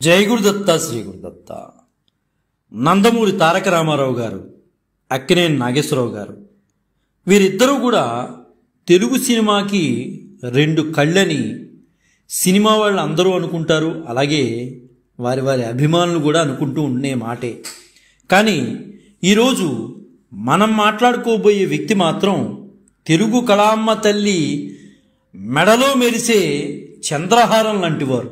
జై గురుదత్త శ్రీ గురుదత్త. నందమూరి తారక రామారావు గారు, అక్కినేని నాగేశ్వరరావు గారు, వీరిద్దరూ కూడా తెలుగు సినిమాకి రెండు కళ్ళని సినిమా వాళ్ళు అందరూ అనుకుంటారు. అలాగే వారి వారి అభిమానులు కూడా అనుకుంటూ ఉండే మాటే. కానీ ఈరోజు మనం మాట్లాడుకోబోయే వ్యక్తి మాత్రం తెలుగు కళామ్మ తల్లి మెడలో మెరిసే చంద్రహారం లాంటివారు.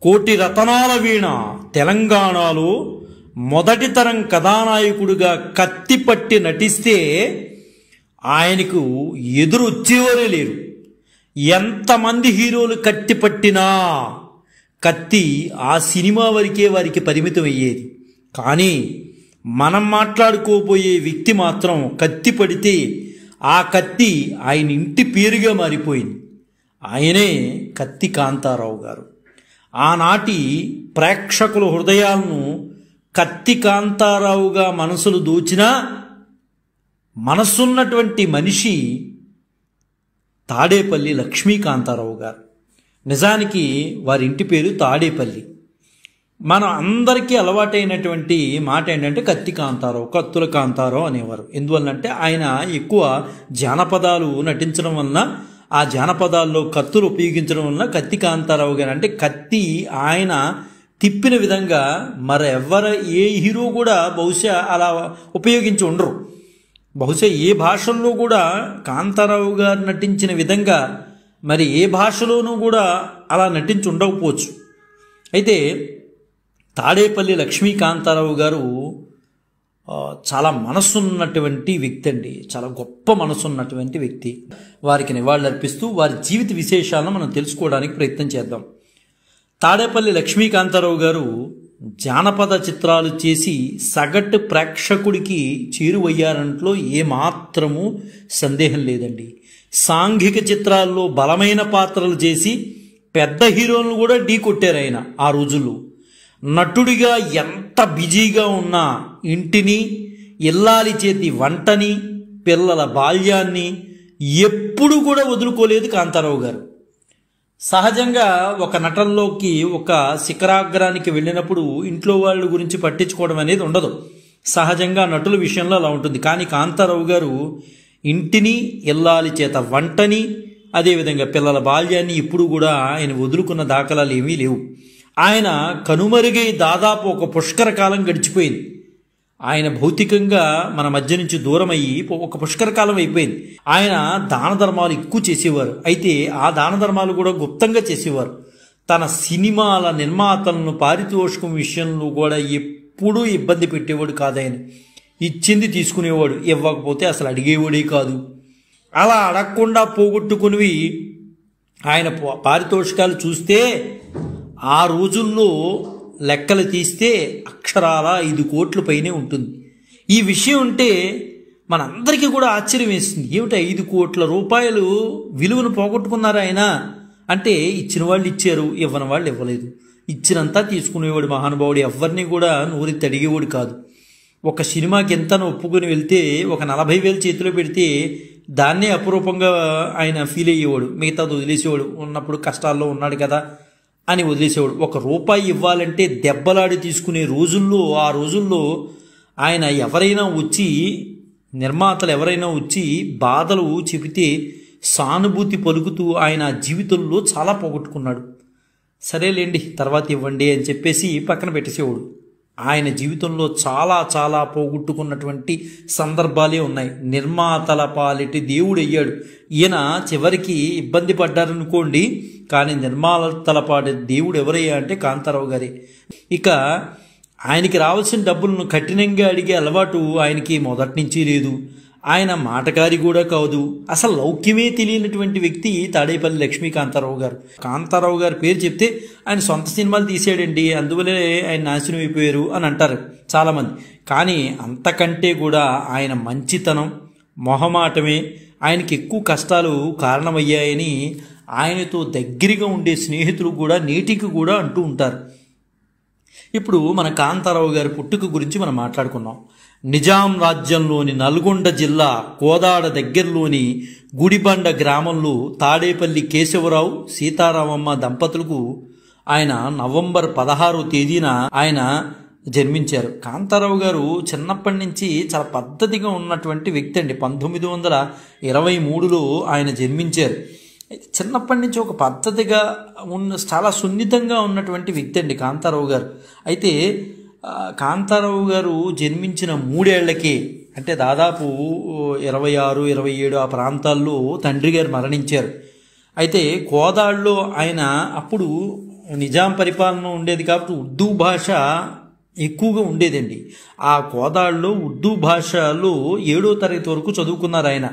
కోటి రతనాల వీణ తెలంగాణలో మొదటి తరం కథానాయకుడిగా కత్తిపట్టి నటిస్తే ఆయనకు ఎదురు వచ్చేవారే లేరు. ఎంతమంది హీరోలు కత్తిపట్టినా కత్తి ఆ సినిమా వరకే వారికి పరిమితం అయ్యేది. కానీ మనం మాట్లాడుకోబోయే వ్యక్తి మాత్రం కత్తి పడితే ఆ కత్తి ఆయన ఇంటి పేరుగా మారిపోయింది. ఆయనే కత్తి కాంతారావు గారు. ఆనాటి ప్రేక్షకుల హృదయాలను కత్తి కాంతారావుగా మనసులు దోచిన మనసున్నటువంటి మనిషి తాడేపల్లి లక్ష్మీకాంతారావు గారు. నిజానికి వారి ఇంటి పేరు తాడేపల్లి. మన అందరికీ అలవాటైనటువంటి మాట ఏంటంటే కత్తి కాంతారావు, కత్తుల కాంతారావు అనేవారు. ఎందువల్లంటే ఆయన ఎక్కువ జానపదాలు నటించడం వలన, ఆ జానపదాల్లో కత్తులు ఉపయోగించడం వలన కత్తి కాంతారావు గారు అంటే కత్తి ఆయన తిప్పిన విధంగా ఏ హీరో కూడా బహుశా అలా ఉపయోగించి ఉండరు. బహుశా ఏ భాషల్లో కూడా కాంతారావు గారు నటించిన విధంగా మరి ఏ భాషలోనూ కూడా అలా నటించి ఉండకపోవచ్చు. అయితే తాడేపల్లి లక్ష్మీకాంతారావు గారు చాలా మనసున్నటువంటి వ్యక్తి అండి. చాలా గొప్ప మనసున్నటువంటి వ్యక్తి. వారికి నివాళులర్పిస్తూ వారి జీవిత విశేషాలను మనం తెలుసుకోవడానికి ప్రయత్నం చేద్దాం. తాడేపల్లి లక్ష్మీకాంతారావు గారు జానపద చిత్రాలు చేసి సగటు ప్రేక్షకుడికి చేరువయ్యారంట్లో ఏమాత్రము సందేహం లేదండి. సాంఘిక చిత్రాల్లో బలమైన పాత్రలు చేసి పెద్ద హీరోలను కూడా ఢీ కొట్టారు ఆయన. ఆ రోజుల్లో నటుడిగా ఎంత బిజీగా ఉన్నా ఇంటిని, ఇల్లాలి చేతి వంటని, పిల్లల బాల్యాన్ని ఎప్పుడు కూడా వదులుకోలేదు కాంతారావు గారు. సహజంగా ఒక నటనలోకి ఒక శిఖరాగ్రానికి వెళ్ళినప్పుడు ఇంట్లో వాళ్ళ గురించి పట్టించుకోవడం అనేది ఉండదు. సహజంగా నటుల విషయంలో అలా ఉంటుంది. కానీ కాంతారావు గారు ఇంటిని, ఇల్లాలి చేత వంటని, అదేవిధంగా పిల్లల బాల్యాన్ని ఇప్పుడు కూడా ఆయన వదులుకున్న దాఖలాలు ఏమీ లేవు. ఆయన కనుమరుగై దాదాపు ఒక పుష్కర కాలం గడిచిపోయింది. ఆయన భౌతికంగా మన మధ్య నుంచి దూరం అయ్యి ఒక పుష్కర కాలం అయిపోయింది. ఆయన దాన ధర్మాలు ఎక్కువ చేసేవారు. అయితే ఆ దాన ధర్మాలు కూడా గుప్తంగా చేసేవారు. తన సినిమాల నిర్మాతలను పారితోషికం విషయంలో కూడా ఎప్పుడూ ఇబ్బంది పెట్టేవాడు కాదు. ఆయన ఇచ్చింది తీసుకునేవాడు, ఇవ్వకపోతే అసలు అడిగేవాడే కాదు. అలా అడగకుండా పోగొట్టుకునివి ఆయన పారితోషికాలు చూస్తే ఆ రోజుల్లో లెక్కలు తీస్తే అక్షరాల 5 కోట్ల పైనే ఉంటుంది. ఈ విషయం ఉంటే మనందరికీ కూడా ఆశ్చర్యం వేస్తుంది. ఏమిటి 5 కోట్ల రూపాయలు విలువను పోగొట్టుకున్నారు ఆయన అంటే? ఇచ్చిన వాళ్ళు ఇచ్చారు, ఇవ్వని వాళ్ళు ఇవ్వలేదు. ఇచ్చినంతా తీసుకునేవాడు మహానుభావుడు. ఎవరిని కూడా నోరెత్తి అడిగేవాడు కాదు. ఒక సినిమాకి ఎంతను ఒప్పుకొని వెళ్తే ఒక 40,000 చేతిలో పెడితే దాన్నే అపురూపంగా ఆయన ఫీల్ అయ్యేవాడు. మిగతాది వదిలేసేవాడు. ఉన్నప్పుడు కష్టాల్లో ఉన్నాడు కదా అని వదిలేసేవాడు. ₹1 ఇవ్వాలంటే దెబ్బలాడి తీసుకునే రోజుల్లో, ఆ రోజుల్లో ఆయన నిర్మాతలు ఎవరైనా వచ్చి బాధలు చెబితే సానుభూతి పలుకుతూ ఆయన జీవితంలో చాలా పోగొట్టుకున్నాడు. సరేలేండి తర్వాత ఇవ్వండి అని చెప్పేసి పక్కన పెట్టేసేవాడు. ఆయన జీవితంలో చాలా చాలా పోగొట్టుకున్నటువంటి సందర్భాలే ఉన్నాయి. నిర్మాతల పాలిటి దేవుడు అయ్యాడు ఈయన. చివరికి ఇబ్బంది పడ్డారనుకోండి, కానీ నిర్మాతల పాటి దేవుడు ఎవరయ్యా అంటే కాంతారావు గారే. ఇక ఆయనకి రావాల్సిన డబ్బులను కఠినంగా అడిగే అలవాటు ఆయనకి మొదటి నుంచి లేదు. ఆయన మాటకారి కూడా కాదు. అసలు లౌక్యమే తెలియనటువంటి వ్యక్తి తాడేపల్లి లక్ష్మీకాంతారావు గారు. కాంతారావు గారి పేరు చెప్తే ఆయన సొంత సినిమాలు తీసాడండి, అందువల్లే ఆయన నాశనం అయిపోయారు అని అంటారు చాలామంది. కానీ అంతకంటే కూడా ఆయన మంచితనం, మొహమాటమే ఆయనకి ఎక్కువ కష్టాలు కారణమయ్యాయని ఆయనతో దగ్గరగా ఉండే స్నేహితులు కూడా నేటికి కూడా అంటూ ఉంటారు. ఇప్పుడు మన కాంతారావు గారి పుట్టుక గురించి మనం మాట్లాడుకున్నాం. నిజాం రాజ్యంలోని నల్గొండ జిల్లా కోదాడ దగ్గరలోని గుడిబండ గ్రామంలో తాడేపల్లి కేశవరావు, సీతారామమ్మ దంపతులకు ఆయన నవంబర్ 16వ తేదీన ఆయన జన్మించారు. కాంతారావు గారు చిన్నప్పటి నుంచి చాలా పద్ధతిగా ఉన్నటువంటి వ్యక్తి అండి. 1923లో ఆయన జన్మించారు. చిన్నప్పటి నుంచి ఒక పద్ధతిగా చాలా సున్నితంగా ఉన్నటువంటి వ్యక్తి అండి కాంతారావు గారు. అయితే కాంతారావు గారు జన్మించిన 3 ఏళ్లకే, అంటే దాదాపు 26, 27 ఆ ప్రాంతాల్లో తండ్రి గారు మరణించారు. అయితే కోదాడులో ఆయన అప్పుడు నిజాం పరిపాలన ఉండేది కాబట్టి ఉర్దూ భాష ఎక్కువగా ఉండేదండి. ఆ కోదాడులో ఉర్దూ భాషలో 7వ తరగతి వరకు చదువుకున్నారు ఆయన.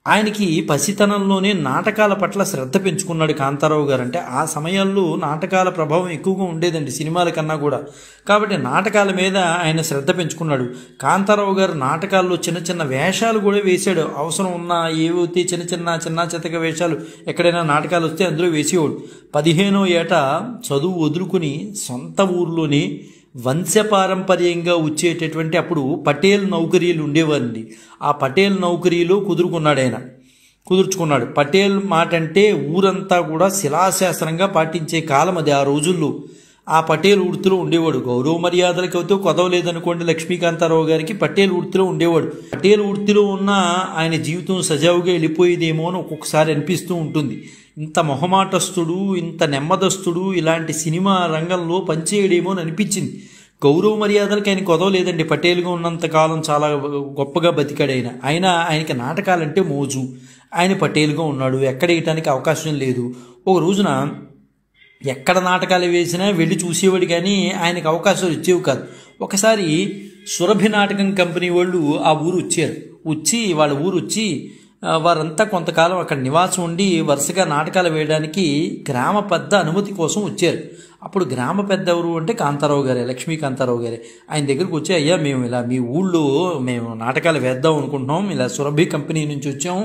ఆయనకి పసితనంలోనే నాటకాల పట్ల శ్రద్ధ పెంచుకున్నాడు కాంతారావు గారు. అంటే ఆ సమయాల్లో నాటకాల ప్రభావం ఎక్కువగా ఉండేదండి సినిమాల కన్నా కూడా. కాబట్టి నాటకాల మీద ఆయన శ్రద్ధ పెంచుకున్నాడు. కాంతారావు గారు నాటకాల్లో చిన్న చిన్న వేషాలు కూడా వేశాడు. అవసరం ఉన్న ఏవైతే చిన్న చితక వేషాలు ఎక్కడైనా నాటకాలు వస్తే అందులో వేసేవాడు. 15వ ఏట చదువు వదులుకుని సొంత ఊర్లోని వంశపారంపర్యంగా వచ్చేటటువంటి అప్పుడు పటేల్ నౌకరీలు ఉండేవారండి. ఆ పటేల్ నౌకరీలో కుదుర్చుకున్నాడు. పటేల్ మాట అంటే ఊరంతా కూడా శిలాశాసనంగా పాటించే కాలం అది. ఆ రోజుల్లో ఆ పటేల్ వృత్తిలో ఉండేవాడు. గౌరవ మర్యాదలకు అయితే కొదవలేదనుకోండి లక్ష్మీకాంతారావు గారికి, పటేల్ వృత్తిలో ఉండేవాడు. పటేల్ వృత్తిలో ఉన్న ఆయన జీవితం సజావుగా వెళ్ళిపోయేదేమో అని ఒక్కొక్కసారి అనిపిస్తూ ఉంటుంది. ఇంత మొహమాటస్తుడు, ఇంత నెమ్మదస్తుడు ఇలాంటి సినిమా రంగంలో పనిచేయడేమో అని అనిపించింది. గౌరవ మర్యాదలకు ఆయన కొదవలేదండి. పటేల్గా ఉన్నంతకాలం చాలా గొప్పగా బతికాడు ఆయన. ఆయనకి నాటకాలంటే మోజు. ఆయన పటేల్గా ఉన్నాడు, ఎక్కడ వేయటానికి అవకాశం లేదు. ఒక రోజున ఎక్కడ నాటకాలు వేసినా వెళ్ళి చూసేవాడు, కానీ ఆయనకు అవకాశాలు ఇచ్చేవి కాదు. ఒకసారి సురభి నాటకం కంపెనీ వాళ్ళు ఆ ఊరు వచ్చి వారంతా కొంతకాలం అక్కడ నివాసం ఉండి వరుసగా నాటకాలు వేయడానికి గ్రామ పెద్ద అనుమతి కోసం వచ్చారు. అప్పుడు గ్రామ పెద్ద ఎవరు అంటే కాంతారావు గారే, లక్ష్మీకాంతారావు గారే. ఆయన దగ్గరకు వచ్చి, అయ్యా మేము ఇలా మీ ఊళ్ళో మేము నాటకాలు వేద్దాం అనుకుంటున్నాం, ఇలా సురభి కంపెనీ నుంచి వచ్చాము,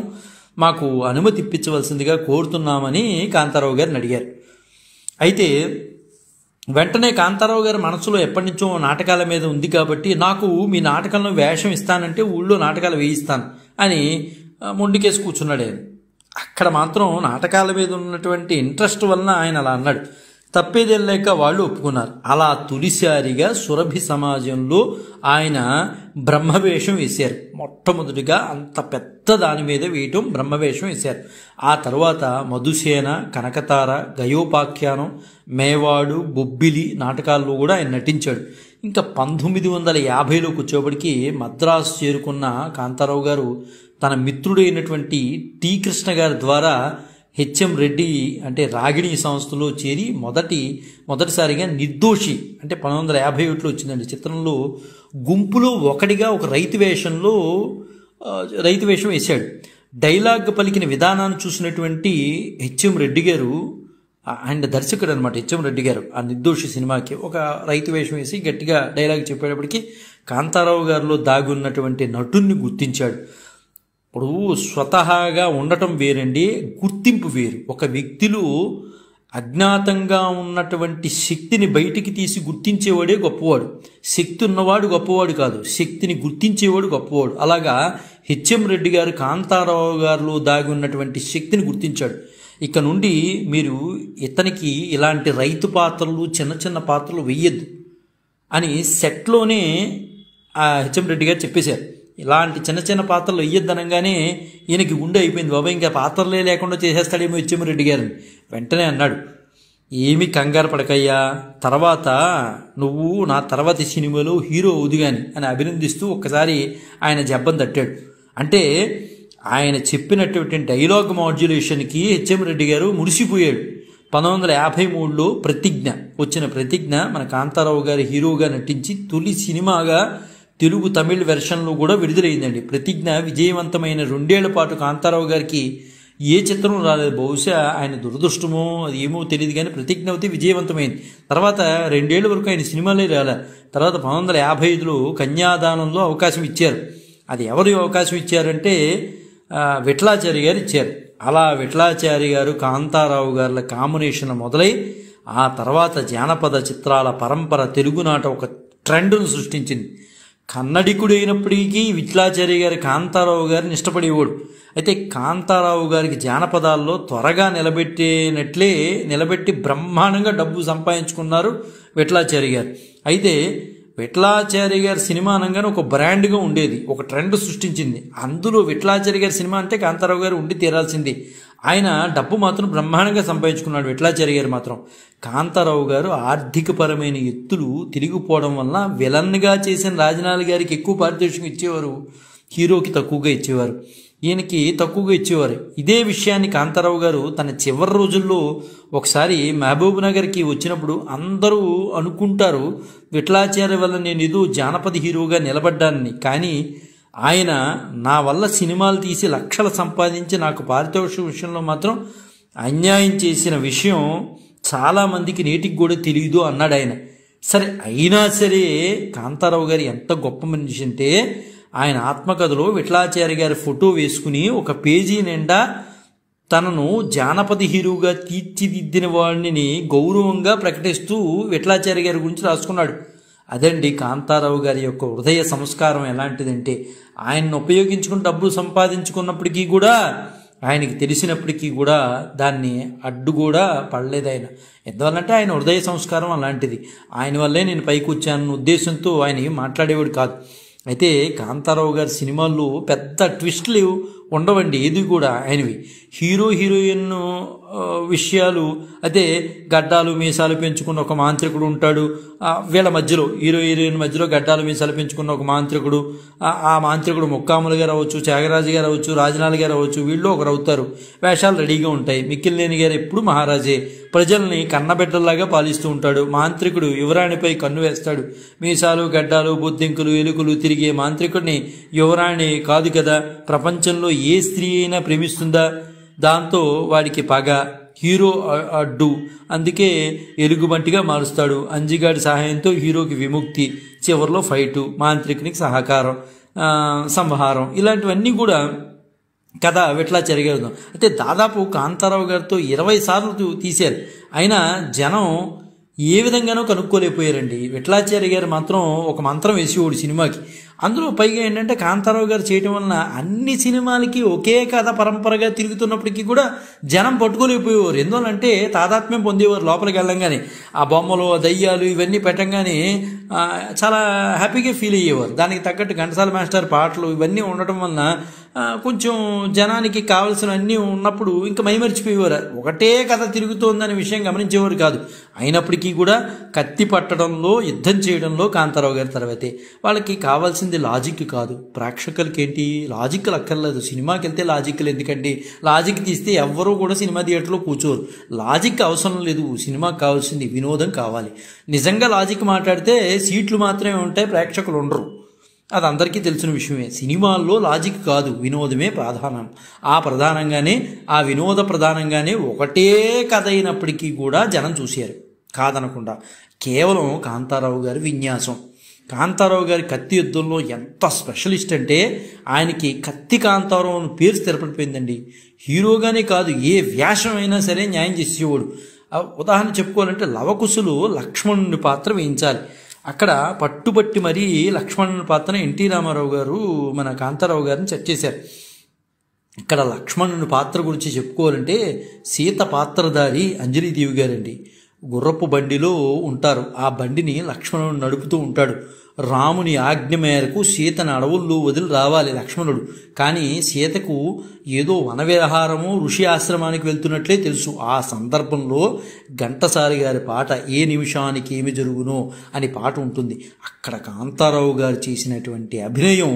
మాకు అనుమతి ఇప్పించవలసిందిగా కోరుతున్నామని కాంతారావు గారిని అడిగారు. అయితే వెంటనే కాంతారావు గారి మనసులో ఎప్పటి నుంచో నాటకాల మీద ఉంది కాబట్టి, నాకు మీ నాటకంలో వేషం ఇస్తానంటే ఊళ్ళో నాటకాలు వేయిస్తాను అని మొండికేసి కూర్చున్నాడు ఆయన. అక్కడ మాత్రం నాటకాల మీద ఉన్నటువంటి ఇంట్రెస్ట్ వలన ఆయన అలా అన్నాడు. తప్పేదేం లేక వాళ్ళు ఒప్పుకున్నారు. అలా తొలిసారిగా సురభి సమాజంలో ఆయన బ్రహ్మవేషం వేశారు. మొట్టమొదటిగా అంత పెద్ద దాని మీద వేయటం బ్రహ్మవేషం వేశారు. ఆ తర్వాత మధుసేన, కనకతార, గయోపాఖ్యానం, మేవాడు, బొబ్బిలి నాటకాల్లో కూడా ఆయన నటించాడు. ఇంకా 1950లోకి వచ్చేప్పటికి మద్రాసు చేరుకున్న కాంతారావు గారు తన మిత్రుడైనటువంటి టి కృష్ణ గారి ద్వారా హెచ్ఎం రెడ్డి అంటే రాగిణి సంస్థలో చేరి మొదటిసారిగా నిర్దోషి అంటే 1951లో వచ్చిందండి చిత్రంలో గుంపులో ఒకటిగా ఒక రైతు వేషం వేశాడు. డైలాగ్ పలికిన విధానాన్ని చూసినటువంటి హెచ్ఎం రెడ్డి గారు, ఆయన దర్శకుడు అనమాట హెచ్ఎం రెడ్డి గారు, ఆ నిర్దోషి సినిమాకి ఒక రైతు వేషం వేసి గట్టిగా డైలాగ్ చెప్పేటప్పటికి కాంతారావు గారిలో దాగి ఉన్నటువంటి నటుణ్ణి గుర్తించాడు. ఇప్పుడు స్వతహాగా ఉండటం వేరండి, గుర్తింపు వేరు. ఒక వ్యక్తిలో అజ్ఞాతంగా ఉన్నటువంటి శక్తిని బయటికి తీసి గుర్తించేవాడే గొప్పవాడు. శక్తి ఉన్నవాడు గొప్పవాడు కాదు, శక్తిని గుర్తించేవాడు గొప్పవాడు. అలాగా హెచ్ఎం రెడ్డి గారు కాంతారావు గారిలో దాగి ఉన్నటువంటి శక్తిని గుర్తించాడు. ఇక నుండి మీరు ఇతనికి ఇలాంటి రైతు పాత్రలు, చిన్న చిన్న పాత్రలు వెయ్యొద్దు అని సెట్లోనే ఆ హెచ్ఎం రెడ్డి గారు చెప్పేశారు. ఇలాంటి చిన్న చిన్న పాత్రలు వెయ్యొద్దనగానే ఈయనకి గుండె అయిపోయింది. బాబా ఇంకా పాత్రలే లేకుండా చేసేస్తాడేమో హెచ్ఎం రెడ్డి గారిని. వెంటనే అన్నాడు, ఏమి కంగారు పడకయ్యా, తర్వాత నువ్వు నా తర్వాతి సినిమాలో హీరో అవుదుగాని అని అభినందిస్తూ ఒక్కసారి ఆయన జబ్బం తట్టాడు. అంటే ఆయన చెప్పినటువంటి డైలాగ్ మాడ్యులేషన్కి హెచ్ఎం రెడ్డి గారు మురిసిపోయాడు. 1953లో వచ్చిన ప్రతిజ్ఞ మన కాంతారావు గారి హీరోగా నటించి తొలి సినిమాగా తెలుగు తమిళ్ వెర్షన్లో కూడా విడుదలైందండి. ప్రతిజ్ఞ విజయవంతమైన 2 ఏళ్ల పాటు కాంతారావు గారికి ఏ చిత్రం రాలేదు. బహుశా ఆయన దురదృష్టమో అది ఏమో తెలియదు, కానీ ప్రతిజ్ఞ అయితే విజయవంతమైంది. తర్వాత 2 ఏళ్ల వరకు ఆయన సినిమాలే రాలే. తర్వాత 1955లో కన్యాదానంలో అవకాశం ఇచ్చారు. అది ఎవరు అవకాశం ఇచ్చారంటే విఠలాచారి గారు ఇచ్చారు. అలా విఠలాచారి గారు కాంతారావు గారుల కాంబినేషన్ మొదలై ఆ తర్వాత జానపద చిత్రాల పరంపర తెలుగునాట ఒక ట్రెండ్ను సృష్టించింది. కన్నడికుడైనప్పటికీ విఠలాచార్య గారి కాంతారావు గారిని ఇష్టపడేవాడు. అయితే కాంతారావు గారికి జానపదాల్లో త్వరగా నిలబెట్టి బ్రహ్మాండంగా డబ్బు సంపాదించుకున్నారు విఠలాచార్య గారు. అయితే విఠలాచార్య గారి సినిమా అనగానే ఒక బ్రాండ్గా ఉండేది, ఒక ట్రెండ్ సృష్టించింది. అందులో విఠలాచార్య గారి సినిమా అంటే కాంతారావు గారు ఉండి తీరాల్సింది. ఆయన డబ్బు మాత్రం బ్రహ్మాండంగా సంపాదించుకున్నాడు విఠలాచార్య గారు మాత్రం. కాంతారావు గారు ఆర్థికపరమైన ఎత్తులు తిరిగిపోవడం వల్ల విలన్గా చేసిన రాజనాల గారికి ఎక్కువ పారితోషికం ఇచ్చేవారు, హీరోకి తక్కువగా ఇచ్చేవారు, ఈయనకి తక్కువగా ఇచ్చేవారు. ఇదే విషయాన్ని కాంతారావు గారు తన చివరి రోజుల్లో ఒకసారి మహబూబ్ నగర్కి వచ్చినప్పుడు అందరూ అనుకుంటారు విఠలాచార్య వల్ల నేను ఏదో జానపద హీరోగా నిలబడ్డానని. కానీ ఆయన నా వల్ల సినిమాలు తీసి లక్షలు సంపాదించి నాకు పారితోషిక విషయంలో మాత్రం అన్యాయం చేసిన విషయం చాలామందికి నేటికి కూడా తెలియదు అన్నాడు ఆయన. సరే, అయినా సరే కాంతారావు గారు ఎంత గొప్ప మనిషి అంటే ఆయన ఆత్మకథలో విఠలాచార్య గారి ఫోటో వేసుకుని ఒక పేజీ నిండా తనను జానపద హీరోగా తీర్చిదిద్దిన వాడిని గౌరవంగా ప్రకటిస్తూ విఠలాచార్య గారి గురించి రాసుకున్నాడు. అదండి కాంతారావు గారి యొక్క హృదయ సంస్కారం ఎలాంటిదంటే, ఆయన్ని ఉపయోగించుకుని డబ్బులు సంపాదించుకున్నప్పటికీ కూడా, ఆయనకి తెలిసినప్పటికీ కూడా దాన్ని అడ్డు కూడా పడలేదు ఆయన. ఎందువల్లంటే ఆయన హృదయ సంస్కారం అలాంటిది. ఆయన వల్లే నేను పైకి వచ్చానన్న ఉద్దేశంతో ఆయన ఏం మాట్లాడేవాడు కాదు. అయితే కాంతారావు గారి సినిమాల్లో పెద్ద ట్విస్ట్లు ఉండవండి ఏది కూడా ఆయనవి. హీరోయిన్ విషయాలు అదే గడ్డాలు మీసాలు పెంచుకున్న ఒక మాంత్రికుడు ఉంటాడు, వీళ్ళ మధ్యలో హీరోయిన్ మధ్యలో గడ్డాలు మీసాలు పెంచుకున్న ఒక మాంత్రికుడు, ఆ మాంత్రికుడు ముక్కాములు గారు అవ్వచ్చు, త్యాగరాజు గారు అవ్వచ్చు, రాజనాల గారు అవ్వచ్చు, వీళ్ళు ఒకరు అవుతారు. వేషాలు రెడీగా ఉంటాయి. మిక్కిలినేని గారు ఎప్పుడు మహారాజే, ప్రజల్ని కన్నబిడ్డల్లాగా పాలిస్తూ ఉంటాడు. మాంత్రికుడు యువరాణిపై కన్ను వేస్తాడు. మీసాలు గడ్డాలు బొద్దింకులు ఎలుకలు తిరిగే మాంత్రికుడిని యువరాణి కాదు కదా, ప్రపంచంలో ఏ స్త్రీ అయినా ప్రేమిస్తుందా? దాంతో వాడికి పగ, హీరో అడ్డు, అందుకే ఎలుగుబంటిగా మారుస్తాడు. అంజిగాడి సహాయంతో హీరోకి విముక్తి, చివరిలో ఫైటు, మాంత్రికునికి సహకారం, సంహారం, ఇలాంటివన్నీ కూడా కథ విఠలాచార్య గారు. అయితే దాదాపు కాంతారావు గారితో 20 సార్లు తీశారు. అయినా జనం ఏ విధంగానో కనుక్కోలేకపోయారండి. విఠలాచార్య గారు మాత్రం ఒక మంత్రం వేసేవాడు సినిమాకి. అందులో పైగా ఏంటంటే కాంతారావు గారు చేయటం వలన అన్ని సినిమాలకి ఒకే కథ పరంపరగా తిరుగుతున్నప్పటికీ కూడా జనం పట్టుకోలేకపోయేవారు. ఎందువల్లంటే తాదాత్మ్యం పొందేవారు. లోపలికి వెళ్ళంగానే ఆ బొమ్మలు, దయ్యాలు ఇవన్నీ పెట్టంగానే చాలా హ్యాపీగా ఫీల్ అయ్యేవారు. దానికి తగ్గట్టు ఘంటసాల మాస్టర్ పాటలు ఇవన్నీ ఉండటం వలన కొంచెం జనానికి కావాల్సిన అన్నీ ఉన్నప్పుడు ఇంకా మైమరిచిపోయేవారు. ఒకటే కథ తిరుగుతోందనే విషయం గమనించేవారు కాదు. అయినప్పటికీ కూడా కత్తి పట్టడంలో, యుద్ధం చేయడంలో కాంతారావు గారి తర్వాతే. వాళ్ళకి కావాల్సింది లాజిక్ కాదు. ప్రేక్షకులకి ఏంటి లాజిక్లు అక్కర్లేదు. సినిమాకి వెళ్తే లాజిక్లు ఎందుకండి? లాజిక్ తీస్తే ఎవ్వరూ కూడా సినిమా థియేటర్లో కూర్చోరు. లాజిక్ అవసరం లేదు. సినిమాకి కావాల్సింది వినోదం కావాలి. నిజంగా లాజిక్ మాట్లాడితే సీట్లు మాత్రమే ఉంటాయి, ప్రేక్షకులు ఉండరు. అది అందరికీ తెలిసిన విషయమే. సినిమాల్లో లాజిక్ కాదు, వినోదమే ప్రధానం. ఆ వినోద ప్రధానంగానే ఒకటే కథ అయినప్పటికీ కూడా జనం చూశారు కాదనకుండా. కేవలం కాంతారావు గారి విన్యాసం. కాంతారావు గారి కత్తి యుద్ధంలో ఎంత స్పెషలిస్ట్ అంటే ఆయనకి కత్తి కాంతారావు అని పేరు స్థిరపడిపోయిందండి. హీరోగానే కాదు, ఏ వ్యాసం అయినా సరే న్యాయం చేసేవాడు. ఉదాహరణ చెప్పుకోవాలంటే లవకుశులు లక్ష్మణుని పాత్ర వేయించాలి. అక్కడ పట్టుబట్టి మరీ లక్ష్మణుని పాత్ర ఎన్టీ రామారావు గారు మన కాంతారావు గారిని సెట్ చేశారు. ఇక్కడ లక్ష్మణుని పాత్ర గురించి చెప్పుకోవాలంటే సీత పాత్రధారి అంజలీదేవి గారండి. గుర్రపు బండిలో ఉంటారు. ఆ బండిని లక్ష్మణుడు నడుపుతూ ఉంటాడు. రాముని ఆజ్ఞ మేరకు సీతను అడవుల్లో వదిలి రావాలి లక్ష్మణుడు. కానీ సీతకు ఏదో వనవిహారము, ఋషి ఆశ్రమానికి వెళ్తున్నట్లే తెలుసు. ఆ సందర్భంలో ఘంటసారి గారి పాట ఏ నిమిషానికి ఏమి జరుగునో అని పాట ఉంటుంది. అక్కడ కాంతారావు గారు చేసినటువంటి అభినయం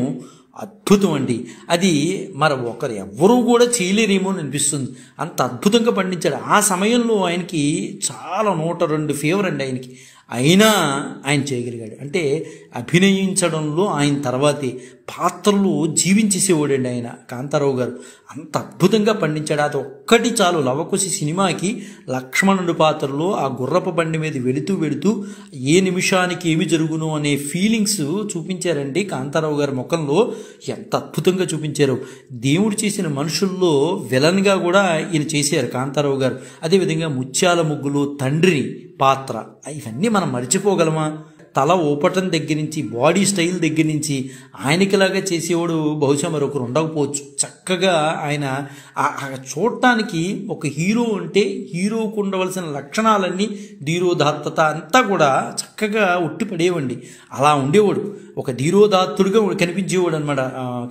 అద్భుతం అండి. అది మరి ఒకరు ఎవ్వరూ కూడా చేయలేరేమో అని అనిపిస్తుంది. అంత అద్భుతంగా పండించాడు. ఆ సమయంలో ఆయనకి చాలా 102 ఫీవర్ అండి ఆయనకి. అయినా ఆయన చేయగలిగాడు. అంటే అభినయించడంలో ఆయన తర్వాతే పాత్రలు జీవించేసేవాడండి ఆయన కాంతారావు గారు. అంత అద్భుతంగా పండించాడు. అది ఒక్కటి చాలు. లవకుశి సినిమాకి లక్ష్మణుడి పాత్రలో ఆ గుర్రపు బండి మీద వెళుతూ ఏ నిమిషానికి ఏమి జరుగునో అనే ఫీలింగ్స్ చూపించారండి కాంతారావు గారి ముఖంలో. ఎంత అద్భుతంగా చూపించారు. దేవుడు చేసిన మనుషుల్లో విలన్గా కూడా ఈయన చేశారు కాంతారావు గారు. అదేవిధంగా ముత్యాల ముగ్గులో తండ్రి పాత్ర, ఇవన్నీ మనం మర్చిపోగలమా? తల ఊపటం దగ్గర నుంచి బాడీ స్టైల్ దగ్గర నుంచి ఆయనకిలాగా చేసేవాడు బహుశా మరొకరు ఉండకపోవచ్చు. చక్కగా ఆయన చూడటానికి ఒక హీరో అంటే హీరోకు ఉండవలసిన లక్షణాలన్నీ ధీరోదాత్తత అంతా కూడా చక్కగా ఉట్టిపడేవండి. అలా ఉండేవాడు, ఒక ధీరోదాత్తుడిగా కనిపించేవాడు అనమాట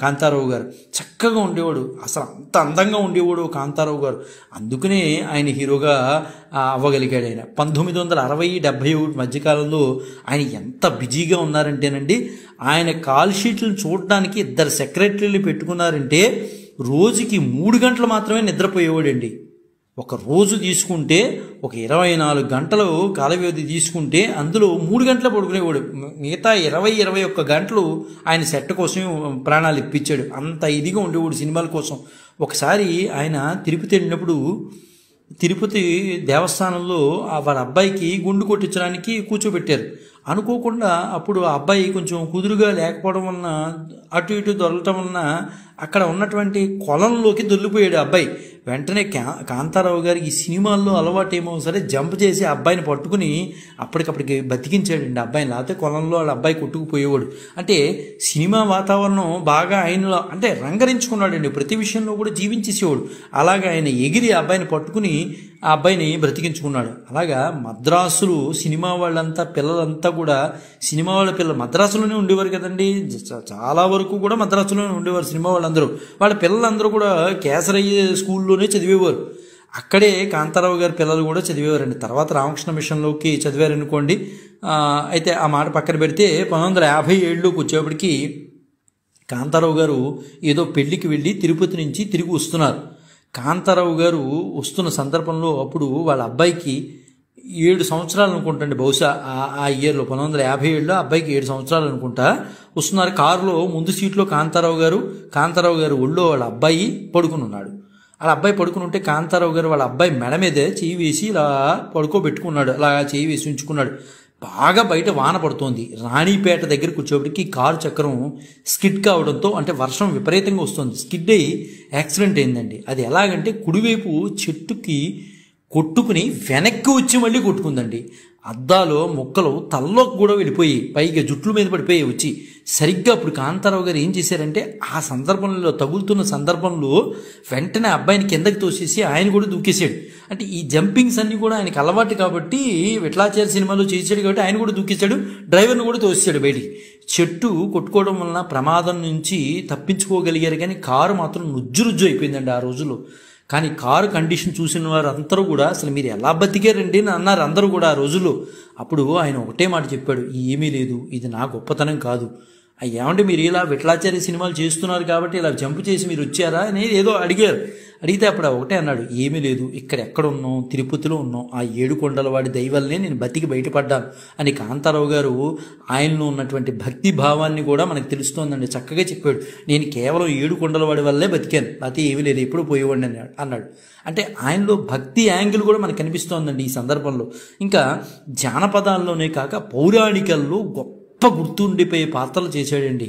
కాంతారావు గారు. చక్కగా ఉండేవాడు, అసలు అంత అందంగా ఉండేవాడు కాంతారావు గారు. అందుకనే ఆయన హీరోగా అవ్వగలిగాడు. ఆయన 1960-71 మధ్యకాలంలో ఆయన ఎంత బిజీగా ఉన్నారంటేనండి, ఆయన కాల్ షీట్లను చూడడానికి 2 సెక్రటరీలు పెట్టుకున్నారంటే రోజుకి 3 గంటలు మాత్రమే నిద్రపోయేవాడండి. ఒక రోజు తీసుకుంటే ఒక 24 గంటలు కాల వ్యవధి తీసుకుంటే అందులో 3 గంటలు పడుకునేవాడు. మిగతా 20-21 గంటలు ఆయన సెట్ కోసం ప్రాణాలు ఇప్పించాడు. అంత ఇదిగా ఉండేవాడు సినిమాల కోసం. ఒకసారి ఆయన తిరుపతి వెళ్ళినప్పుడు తిరుపతి దేవస్థానంలో వారి అబ్బాయికి గుండు కొట్టించడానికి కూర్చోబెట్టారు. అనుకోకుండా అప్పుడు ఆ అబ్బాయి కొంచెం కుదురుగా లేకపోవడం వలన అటు ఇటు దొరలటం వలన అక్కడ ఉన్నటువంటి కొలంలోకి దొల్లిపోయాడు అబ్బాయి. వెంటనే కాంతారావు గారు ఈ సినిమాల్లో అలవాటు ఏమో సరే జంప్ చేసి ఆ అబ్బాయిని పట్టుకుని అప్పటికప్పటికి బతికించాడండి అబ్బాయిని. లేకపోతే కొలంలో వాళ్ళ అబ్బాయి కొట్టుకుపోయేవాడు. అంటే సినిమా వాతావరణం బాగా ఆయనలో అంటే రంగరించుకున్నాడండి. ప్రతి విషయంలో కూడా జీవించేసేవాడు. అలాగే ఆయన ఎగిరి ఆ అబ్బాయిని పట్టుకుని ఆ అబ్బాయిని బ్రతికించుకున్నాడు. అలాగా మద్రాసులు సినిమా వాళ్ళంతా పిల్లలంతా కూడా సినిమా వాళ్ళ పిల్లలు మద్రాసులోనే ఉండేవారు కదండి. చాలా వరకు కూడా మద్రాసులోనే ఉండేవారు సినిమా వాళ్ళందరూ. వాళ్ళ పిల్లలందరూ కూడా కేసరయ్య స్కూల్లోనే చదివేవారు. అక్కడే కాంతారావు గారి పిల్లలు కూడా చదివేవారండి. తర్వాత రామకృష్ణ మిషన్లోకి చదివారనుకోండి. అయితే ఆ మాట పక్కన పెడితే 1957లోకి వచ్చేప్పటికి కాంతారావు గారు ఏదో పెళ్లికి వెళ్ళి తిరుపతి నుంచి తిరిగి వస్తున్నారు. కాంతారావు గారు వస్తున్న సందర్భంలో అప్పుడు వాళ్ళ అబ్బాయికి 7 సంవత్సరాలు అనుకుంటండి బహుశా ఆ ఇయర్లో 1957లో అబ్బాయికి 7 సంవత్సరాలు అనుకుంటా. వస్తున్నారు కారులో, ముందు సీట్లో కాంతారావు గారు ఒళ్ళో వాళ్ళ అబ్బాయి పడుకుని ఉన్నాడు. వాళ్ళ అబ్బాయి పడుకుని ఉంటే కాంతారావు గారు వాళ్ళ అబ్బాయి మెడ మీదే చేయి వేసి ఇలా పడుకోబెట్టుకున్నాడు. అలా చేయి వేసి ఉంచుకున్నాడు. బాగా బయట వాన పడుతోంది. రాణిపేట దగ్గరికి వచ్చేప్పటికి కారు చక్రం స్కిడ్ కావడంతో, అంటే వర్షం విపరీతంగా వస్తుంది, స్కిడ్ అయ్యి యాక్సిడెంట్ అయిందండి. అది ఎలాగంటే కుడివైపు చెట్టుకి కొట్టుకుని వెనక్కి వచ్చి మళ్ళీ కొట్టుకుందండి. అద్దాలో మొక్కలు తల్లోకి కూడా వెళ్ళిపోయి పైగా జుట్ల మీద పడిపోయి వచ్చి. సరిగ్గా అప్పుడు కాంతారావు గారు ఏం చేశారంటే ఆ సందర్భంలో తగులుతున్న సందర్భంలో వెంటనే అబ్బాయిని కిందకి తోసేసి ఆయన కూడా దూకేశాడు. అంటే ఈ జంపింగ్స్ అన్నీ కూడా ఆయనకి అలవాటు కాబట్టి, విఠలాచార్య సినిమాలో చేశాడు కాబట్టి ఆయన కూడా దూకేశాడు, డ్రైవర్ని కూడా తోసేశాడు బయటికి. చెట్టు కొట్టుకోవడం వలన ప్రమాదం నుంచి తప్పించుకోగలిగారు, కానీ కారు మాత్రం నుజ్జు అయిపోయిందండి ఆ రోజుల్లో. కానీ కారు కండిషన్ చూసిన వారు అందరూ కూడా అసలు మీరు ఎలా బతికారండి అని అన్నారు అందరూ కూడా ఆ రోజుల్లో. అప్పుడు ఆయన ఒకటే మాట చెప్పాడు, ఏమీ లేదు, ఇది నా గొప్పతనం కాదు. ఏమంటే మీరు ఇలా విఠలాచార్య సినిమాలు చేస్తున్నారు కాబట్టి ఇలా జంప్ చేసి మీరు వచ్చారా అని ఏదో అడిగారు. అడిగితే అప్పుడు ఒకటే అన్నాడు, ఏమీ లేదు, ఎక్కడ ఉన్నాం, తిరుపతిలో ఉన్నాం, ఆ 7 కొండల వాడి దయవల్లనే నేను బతికి బయటపడ్డాను అని కాంతారావు గారు ఆయనలో ఉన్నటువంటి భక్తి భావాన్ని కూడా మనకు తెలుస్తోందండి. చక్కగా చెప్పాడు, నేను కేవలం 7 కొండల వాడి వల్లే బతికాను, లేకపోతే ఏమీ లేదు, ఎప్పుడు పోయేవాడిని అన్నాడు. అంటే ఆయనలో భక్తి యాంగిల్ కూడా మనకు కనిపిస్తోందండి ఈ సందర్భంలో. ఇంకా జానపదాల్లోనే కాక పౌరాణికల్లో గొప్ప గుర్తుండిపోయే పాత్రలు చేశాడండి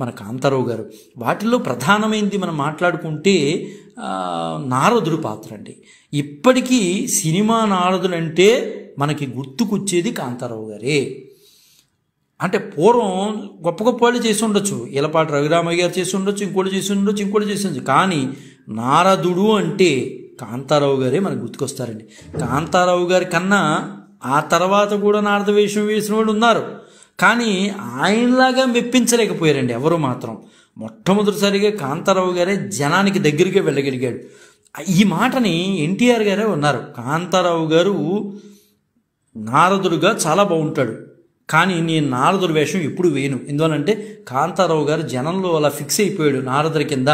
మన కాంతారావు గారు. వాటిల్లో ప్రధానమైనది మనం మాట్లాడుకుంటే నారదుడు పాత్ర అండి. ఇప్పటికీ సినిమా నారదుడు అంటే మనకి గుర్తుకొచ్చేది కాంతారావు గారే. అంటే పూర్వం గొప్ప గొప్ప వాళ్ళు చేసి ఉండొచ్చు, ఇలపాటి రఘురామయ్య గారు చేసి ఉండొచ్చు, ఇంకోటి చేసి ఉండొచ్చు, కానీ నారదుడు అంటే కాంతారావు గారే మనకు గుర్తుకొస్తారండి. కాంతారావు గారి కన్నా ఆ తర్వాత కూడా నారద వేషం వేసిన వాళ్ళు ఉన్నారు, కానీ ఆయనలాగా మెప్పించలేకపోయారండి ఎవరు మాత్రం. మొట్టమొదటిసారిగా కాంతారావు గారే జనానికి దగ్గరగా వెళ్ళగలిగాడు. ఈ మాటని ఎన్టీఆర్ గారే ఉన్నారు, కాంతారావు గారు నారదుడుగా చాలా బాగుంటాడు, కానీ నేను నారదుడి వేషం ఎప్పుడు వేయను. ఎందువలంటే కాంతారావు గారు జనంలో అలా ఫిక్స్ అయిపోయాడు నారదుడి కింద.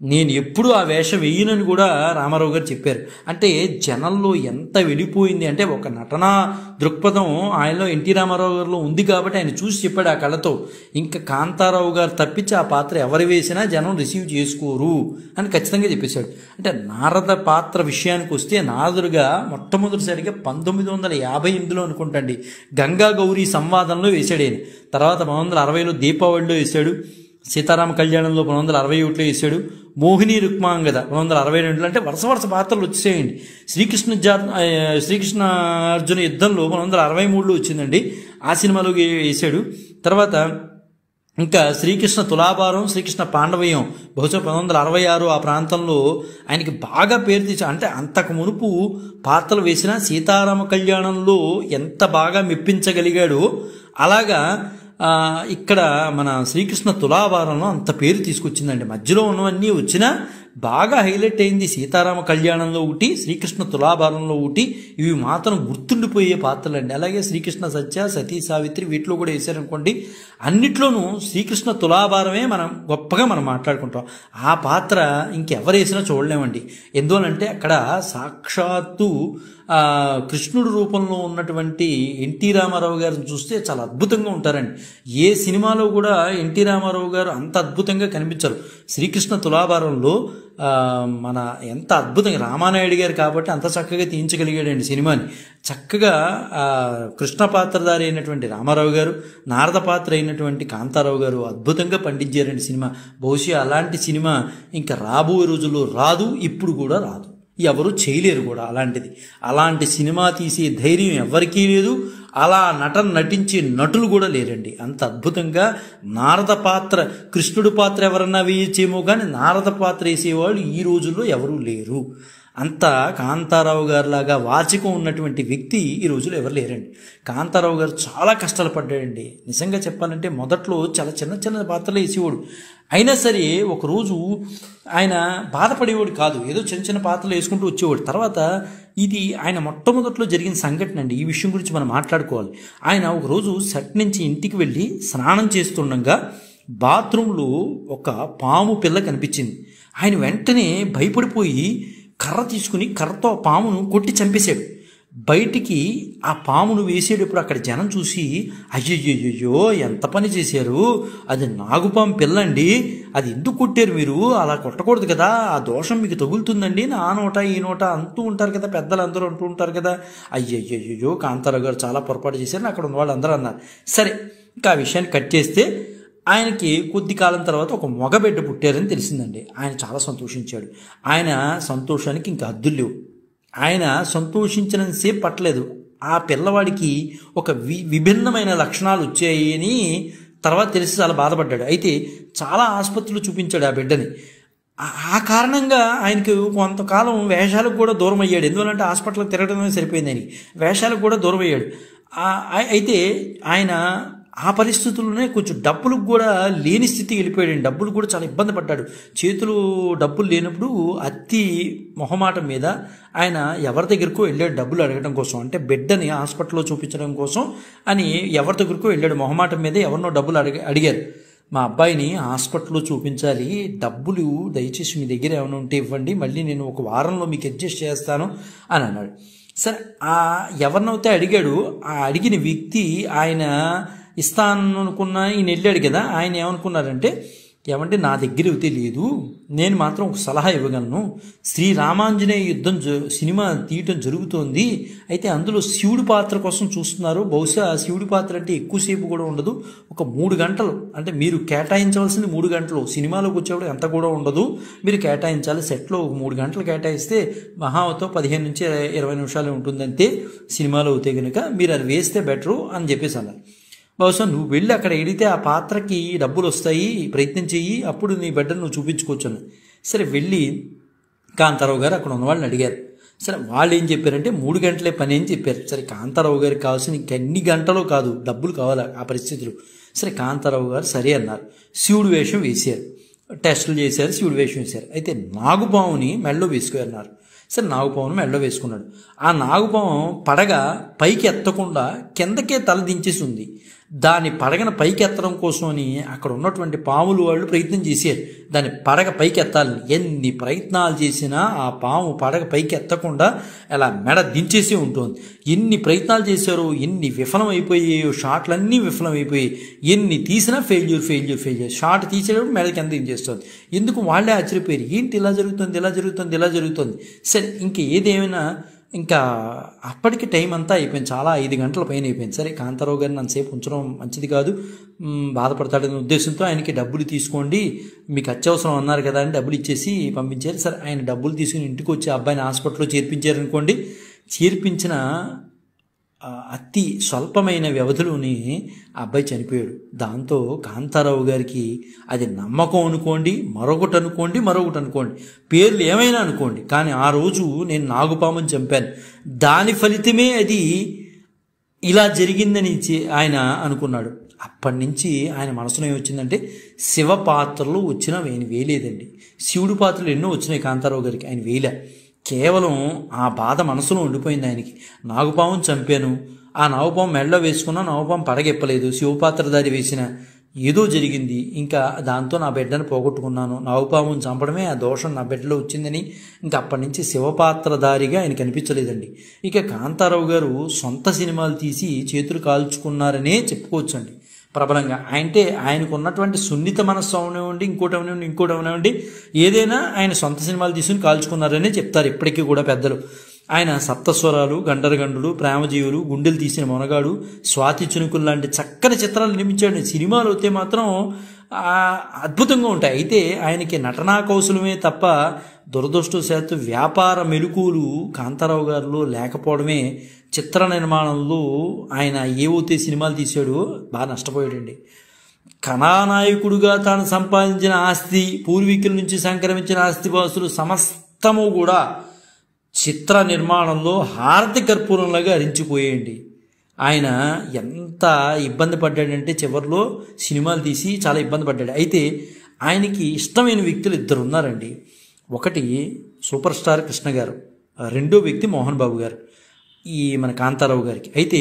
నేను ఎప్పుడు ఆ వేషం వేయనని కూడా రామారావు గారు చెప్పారు. అంటే జనంలో ఎంత వెళ్ళిపోయింది అంటే ఒక నటనా దృక్పథం ఆయనలో ఎన్టీ రామారావు గారిలో ఉంది కాబట్టి ఆయన చూసి చెప్పాడు ఆ కళతో. ఇంకా కాంతారావు గారు తప్పించి ఆ పాత్ర ఎవరు వేసినా జనం రిసీవ్ చేసుకోరు అని ఖచ్చితంగా చెప్పేశాడు. అంటే నారద పాత్ర విషయానికి వస్తే నారదుడుగా మొట్టమొదటిసారిగా 1958లో అనుకుంటండి గంగా గౌరీ సంవాదంలో వేశాడు ఆయన. తర్వాత 1960లో దీపావళిలో వేశాడు, సీతారామ కళ్యాణంలో 1961లో వేసాడు. మోహిని రుక్మాంగద 1962లో, అంటే వరుస వరుస పాత్రలు వచ్చేయండి. శ్రీకృష్ణ అర్జున యుద్ధంలో 1963లో వచ్చిందండి, ఆ సినిమాలో వేసాడు. తర్వాత ఇంకా శ్రీకృష్ణ తులాభారం, శ్రీకృష్ణ పాండవయం బహుశా 1966 ఆ ప్రాంతంలో ఆయనకి బాగా పేరు తీసి, అంటే అంతకు మునుపు పాత్రలు వేసిన సీతారామ కళ్యాణంలో ఎంత బాగా మెప్పించగలిగాడో అలాగా ఇక్కడ మన శ్రీకృష్ణ తులాభారంలో అంత పేరు తీసుకొచ్చిందండి. మధ్యలో ఉన్నవన్నీ వచ్చినా బాగా హైలైట్ అయింది సీతారామ కళ్యాణంలో ఒకటి, శ్రీకృష్ణ తులాభారంలో ఒకటి. ఇవి మాత్రం గుర్తుండిపోయే పాత్రలు అండి. అలాగే శ్రీకృష్ణ సత్య, సతీ సావిత్రి వీటిలో కూడా వేశారనుకోండి, అన్నిట్లోనూ శ్రీకృష్ణ తులాభారమే గొప్పగా మనం మాట్లాడుకుంటాం. ఆ పాత్ర ఇంకెవరు వేసినా చూడలేమండి. ఎందువలంటే అక్కడ సాక్షాత్తు కృష్ణుడు రూపంలో ఉన్నటువంటి ఎన్టీ రామారావు గారిని చూస్తే చాలా అద్భుతంగా ఉంటారండి. ఏ సినిమాలో కూడా ఎన్టీ రామారావు గారు అంత అద్భుతంగా కనిపించరు. శ్రీకృష్ణ తులాభారంలో మన ఎంత అద్భుతంగా రామానాయుడు గారు కాబట్టి అంత చక్కగా తీయించగలిగాడండి సినిమాని. చక్కగా కృష్ణ పాత్రధారి అయినటువంటి రామారావు గారు, నారద పాత్ర అయినటువంటి కాంతారావు గారు అద్భుతంగా పండించారండి సినిమా. బహుశా అలాంటి సినిమా ఇంకా రాబోయే రోజుల్లో రాదు, ఇప్పుడు కూడా రాదు, ఎవరు చేయలేరు కూడా అలాంటిది. అలాంటి సినిమా తీసే ధైర్యం ఎవరికీ లేదు, అలా నటించే నటులు కూడా లేరండి. అంత అద్భుతంగా నారద పాత్ర, కృష్ణుడు పాత్ర ఎవరన్నా వేయచ్చేమో కానీ నారద పాత్ర వేసేవాళ్ళు ఈ రోజుల్లో ఎవరూ లేరు. అంత కాంతారావు గారు లాగా వాచికం ఉన్నటువంటి వ్యక్తి ఈ రోజుల్లో ఎవరు లేరండి. కాంతారావు గారు చాలా కష్టాలు పడ్డాడండి. నిజంగా చెప్పాలంటే మొదట్లో చాలా చిన్న చిన్న పాత్రలు వేసేవాడు. అయినా సరే ఒకరోజు ఆయన బాధపడేవాడు కాదు, ఏదో చిన్న చిన్న పాత్రలు వేసుకుంటూ వచ్చేవాడు. తర్వాత ఇది ఆయన మొట్టమొదట్లో జరిగిన సంఘటన అండి. ఈ విషయం గురించి మనం మాట్లాడుకోవాలి. ఆయన ఒకరోజు సెట్ నుంచి ఇంటికి వెళ్ళి స్నానం చేస్తుండగా బాత్రూంలో ఒక పాము పిల్ల కనిపించింది. ఆయన వెంటనే భయపడిపోయి కర్ర తీసుకుని కర్రతో పామును కొట్టి చంపేశాడు. బయటికి ఆ పామును వేసేటప్పుడు అక్కడ జనం చూసి, అయ్యయ్యో ఎంత పని చేశారు, అది నాగుపాము పిల్లండి, అది ఎందుకు కొట్టారు మీరు, అలా కొట్టకూడదు కదా, ఆ దోషం మీకు తగులుతుందండి, ఆ నోట ఈ నోట అంటూ ఉంటారు కదా, పెద్దలు అందరూ అంటూ ఉంటారు కదా. అయ్యయ్యో కాంతారావు గారు చాలా పొరపాటు చేశారని అక్కడ ఉన్న వాళ్ళు అందరూ అన్నారు. సరే, ఇంకా ఆ విషయాన్ని కట్ చేస్తే ఆయనకి కొద్ది కాలం తర్వాత ఒక మగబిడ్డ పుట్టారని తెలిసిందండి. ఆయన చాలా సంతోషించాడు. ఆయన సంతోషానికి ఇంకా హద్దులు లేవు. ఆయన సంతోషించినంతసేపు పట్టలేదు, ఆ పిల్లవాడికి ఒక విభిన్నమైన లక్షణాలు వచ్చాయని తర్వాత తెలిసి చాలా బాధపడ్డాడు. అయితే చాలా ఆసుపత్రులు చూపించాడు ఆ బిడ్డని. ఆ కారణంగా ఆయనకు కొంతకాలం వేషాలకు కూడా దూరం అయ్యాడు. ఎందువల్లంటే హాస్పిటల్కి తిరగడమే సరిపోయింది ఆయనకి, వేషాలకు కూడా దూరం అయ్యాడు. అయితే ఆయన ఆ పరిస్థితుల్లోనే కొంచెం డబ్బులకు కూడా లేని స్థితికి వెళ్ళిపోయాడు. డబ్బులు కూడా చాలా ఇబ్బంది పడ్డాడు. చేతులు డబ్బులు లేనప్పుడు అతి మొహమాటం మీద ఆయన ఎవరి దగ్గరకో వెళ్ళాడు డబ్బులు అడగడం కోసం. అంటే బిడ్డని హాస్పిటల్లో చూపించడం కోసం అని ఎవరి దగ్గరకో వెళ్ళాడు. మొహమాటం మీద ఎవరినో డబ్బులు అడిగారు. మా అబ్బాయిని హాస్పిటల్లో చూపించాలి, డబ్బులు దయచేసి మీ దగ్గర ఏమైనా ఉంటే ఇవ్వండి, మళ్ళీ నేను ఒక వారంలో మీకు అడ్జస్ట్ చేస్తాను అని అన్నాడు. సరే, ఎవరినైతే అడిగాడు, ఆ అడిగిన వ్యక్తి ఆయన ఇస్తాను అనుకున్న ఈయన వెళ్ళాడు కదా, ఆయన ఏమనుకున్నారంటే, ఏమంటే నా దగ్గర అయితే లేదు, నేను మాత్రం ఒక సలహా ఇవ్వగలను. శ్రీరామాంజనేయ యుద్ధం సినిమా తీయటం జరుగుతోంది, అయితే అందులో శివుడి పాత్ర కోసం చూస్తున్నారు. బహుశా శివుడి పాత్ర అంటే ఎక్కువసేపు కూడా ఉండదు, ఒక 3 గంటలు, అంటే మీరు కేటాయించవలసింది 3 గంటలు, సినిమాలోకి వచ్చేప్పుడు ఎంత కూడా ఉండదు, మీరు కేటాయించాలి. సెట్లో 3 గంటలు కేటాయిస్తే మహాతో 15 నుంచి 20 నిమిషాలు ఉంటుందంతే, సినిమాలో అవుతే కనుక మీరు అది వేస్తే బెటరు అని చెప్పేసి అన్నారు. బహుశా నువ్వు వెళ్ళి అక్కడ ఎడితే ఆ పాత్రకి డబ్బులు వస్తాయి, ప్రయత్నం చెయ్యి, అప్పుడు నీ బిడ్డను నువ్వు చూపించుకోవచ్చు. సరే, వెళ్ళి కాంతారావు గారు అక్కడ ఉన్న వాళ్ళని అడిగారు. సరే, వాళ్ళు ఏం చెప్పారంటే 3 గంటలే పని అని చెప్పారు. సరే, కాంతారావు గారికి కావాల్సిన ఇంకెన్ని గంటలో కాదు, డబ్బులు కావాలి ఆ పరిస్థితులు. సరే, కాంతారావు గారు సరే అన్నారు. శివుడు వేషం వేశారు, టెస్టులు చేశారు, శివుడు వేషం వేశారు. అయితే నాగుపాముని మెడలో వేసుకున్నారు. సరే, నాగుపామును మెడలో వేసుకున్నాడు. ఆ నాగుపాము పడగ పైకి ఎత్తకుండా కిందకే తల దించేసి ఉంది. దాని పడగను పైకి ఎత్తడం కోసమని అక్కడ ఉన్నటువంటి పాములు వాళ్ళు ప్రయత్నం చేశారు, దాని పడగ పైకి ఎత్తాలని. ఎన్ని ప్రయత్నాలు చేసినా ఆ పాము పడగ పైకి ఎత్తకుండా అలా మెడ దించేసి ఉంటుంది. ఎన్ని ప్రయత్నాలు చేశారో, ఎన్ని విఫలమైపోయాయో, షాట్లన్నీ విఫలమైపోయాయి, ఎన్ని తీసినా ఫెయిల్యూర్. షాట్ తీసేటప్పుడు మెడ కింద దించేస్తుంది. ఎందుకు వాళ్ళే ఆశ్చర్యపోయారు, ఏంటి ఇలా జరుగుతుంది. సరే, ఇంక ఏదేమైనా ఇంకా అప్పటికి టైం అంతా అయిపోయింది, చాలా 5 గంటల పైన అయిపోయింది. సరే కాంతారావు గారిని అంతసేపు ఉంచడం మంచిది కాదు, బాధపడతాడనే ఉద్దేశంతో ఆయనకి డబ్బులు తీసుకోండి, మీకు అత్యవసరం అన్నారు కదా అని డబ్బులు ఇచ్చేసి పంపించారు. సరే ఆయన డబ్బులు తీసుకుని ఇంటికి వచ్చి అబ్బాయిని హాస్పిటల్లో చేర్పించారనుకోండి. చేర్పించిన అతి స్వల్పమైన వ్యవధిలోని ఆ అబ్బాయి చనిపోయాడు. దాంతో కాంతారావు గారికి అది నమ్మకం అనుకోండి, మరొకటి అనుకోండి, పేర్లు ఏమైనా అనుకోండి, కానీ ఆ రోజు నేను నాగుపాముని చంపాను, దాని ఫలితమే అది ఇలా జరిగిందని ఆయన అనుకున్నాడు. అప్పటి నుంచి ఆయన మనసులో ఏమొచ్చిందంటే, శివ పాత్రలు వచ్చినా ఆయన వేయలేదండి. శివుడి పాత్రలు ఎన్నో వచ్చినాయి కాంతారావు గారికి, ఆయన వేయలే. కేవలం ఆ బాధ మనసులో ఉండిపోయింది ఆయనకి. నాగుపాముని చంపాను, ఆ నాగుపాము మెడలో వేసుకున్నా నాగుపాము పడగెప్పలేదు, శివపాత్రధారి వేసిన ఏదో జరిగింది, ఇంకా దాంతో నా బిడ్డను పోగొట్టుకున్నాను, నాగుపాముని చంపడమే ఆ దోషం నా బిడ్డలో వచ్చిందని ఇంకా అప్పటి నుంచి శివపాత్రధారిగా ఆయన కనిపించలేదండి. ఇక కాంతారావు గారు సొంత సినిమాలు తీసి చేతులు కాల్చుకున్నారనే చెప్పుకోవచ్చండి ప్రబలంగా. అంటే ఆయనకు ఉన్నటువంటి సున్నిత మనస్సు అవనివ్వండి, ఇంకోటి అవనివ్వండి, ఏదైనా ఆయన సొంత సినిమాలు తీసుకుని కాల్చుకున్నారనే చెప్తారు ఇప్పటికీ కూడా పెద్దలు. ఆయన సప్తస్వరాలు, గండరగండులు, ప్రేమజీవులు, గుండెలు తీసిన మొనగాడు, స్వాతి చినుకులు లాంటి చక్కని చిత్రాలు నిర్మించాడు. సినిమాలు అయితే మాత్రం అద్భుతంగా ఉంటాయి. అయితే ఆయనకి నటనా కౌశలమే తప్ప దురదృష్టవశాత్తు వ్యాపార మెలకువలు కాంతారావు గారిలో లేకపోవడమే చిత్ర నిర్మాణంలో ఆయన ఏవైతే సినిమాలు తీశాడో బాగా నష్టపోయాడండి. కథానాయకుడుగా తాను సంపాదించిన ఆస్తి, పూర్వీకుల నుంచి సంక్రమించిన ఆస్తిపాస్తులు సమస్తము కూడా చిత్ర నిర్మాణంలో హారతి కర్పూరంలాగా హరించిపోయేయండి. ఆయన ఎంత ఇబ్బంది పడ్డాడంటే చివరిలో సినిమాలు తీసి చాలా ఇబ్బంది పడ్డాడు. అయితే ఆయనకి ఇష్టమైన వ్యక్తులు 2 ఉన్నారండి. ఒకటి సూపర్ స్టార్ కృష్ణ గారు, రెండో వ్యక్తి మోహన్ బాబు గారు, ఈ మన కాంతారావు గారికి. అయితే